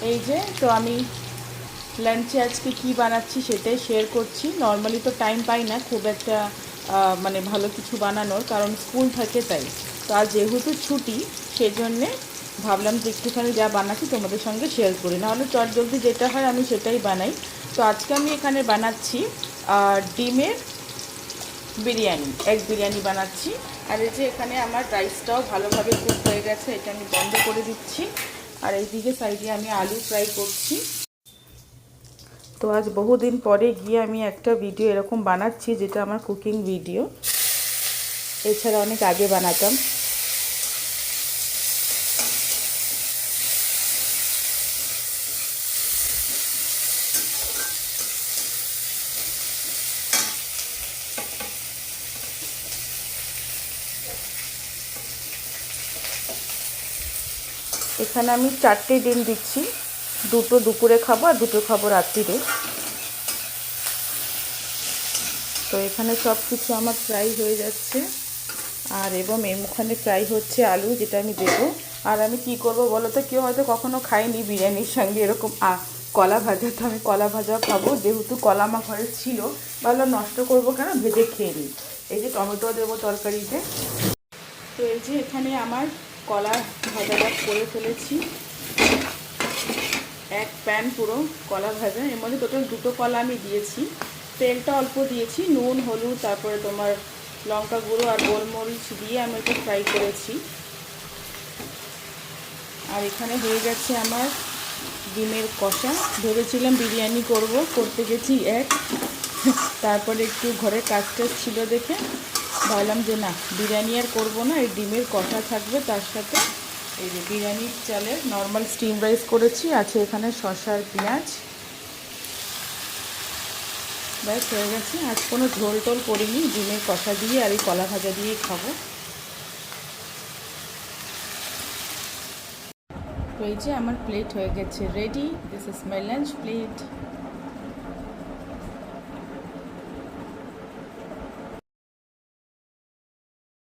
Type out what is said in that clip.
এই যে তো আমি লাঞ্চে আজকে কি বানাচ্ছি সেটাই শেয়ার করছি। নর্মালি তো টাইম পাই না খুব একটা মানে ভালো কিছু বানানোর, কারণ স্কুল থাকে তাই। তো আজ যেহেতু ছুটি সেজন্যে ভাবলাম যে একটুখানি যা বানাচ্ছি তোমাদের সঙ্গে শেয়ার করি, নাহলে চটজলদি যেটা হয় আমি সেটাই বানাই। তো আজকে আমি এখানে বানাচ্ছি ডিমের বিরিয়ানি, এগ বিরিয়ানি বানাচ্ছি। আর এই যে এখানে আমার রাইসটাও ভালোভাবে কুক হয়ে গেছে, এটা আমি বন্ধ করে দিচ্ছি। আর এইদিকে সাইডে আমি আলু ফ্রাই করছি। তো আজ বহুদিন পরে গিয়ে আমি একটা ভিডিও এরকম বানাচ্ছি যেটা আমার কুকিং ভিডিও, এছাড়া অনেক আগে বানাতাম। এখানে আমি 4টে ডিম দিচ্ছি, 2টো দুপুরে খাবো আর 2টো খাবো রাত্রিরে। তো এখানে সব কিছু আমার ফ্রাই হয়ে যাচ্ছে, আর এবং ওখানে ফ্রাই হচ্ছে আলু যেটা আমি দেবো। আর আমি কি করব বলো তো, কেউ হয়তো কখনো খায়নি বিরিয়ানির সঙ্গে এরকম কলা ভাজা, তো আমি কলা ভাজা খাবো। যেহেতু কলা আমার ঘরে ছিল, ভালো নষ্ট করবো কেন, ভেজে খেয়ে নিই। এই যে টমেটো দেবো তরকারিতে। তো এই যে এখানে আমার কলা ভাজাটা করে ফেলেছি, এক প্যান পুরো কলা ভাজা। এর মধ্যে টোটাল 2টো কলা আমি দিয়েছি, তেলটা অল্প দিয়েছি, নুন হলুদ তারপরে তোমার লঙ্কা গুঁড়ো আর গোলমরিচ দিয়ে আমি এটা ফ্রাই করেছি। আর এখানে হয়ে গেছে আমার ডিমের কষা। ভেবেছিলাম বিরিয়ানি করতে গেছি তারপরে একটু ঘরে কাজ টাজ ছিল দেখে ভাবলাম যে না, বিরিয়ানি আর করবো না, এই ডিমের কষা থাকবে। তার সাথে এই যে বিরিয়ানির চালের নর্মাল স্টিম রাইস করেছি, আছে এখানে শসা আর পেঁয়াজ। ব্যাস হয়ে গেছে। আজ কোনো ঝোল টোল করিনি, ডিমের কষা দিয়ে আর এই কলা ভাজা দিয়েই খাবো। তো এই যে আমার প্লেট হয়ে গেছে ready, this is my lunch plate.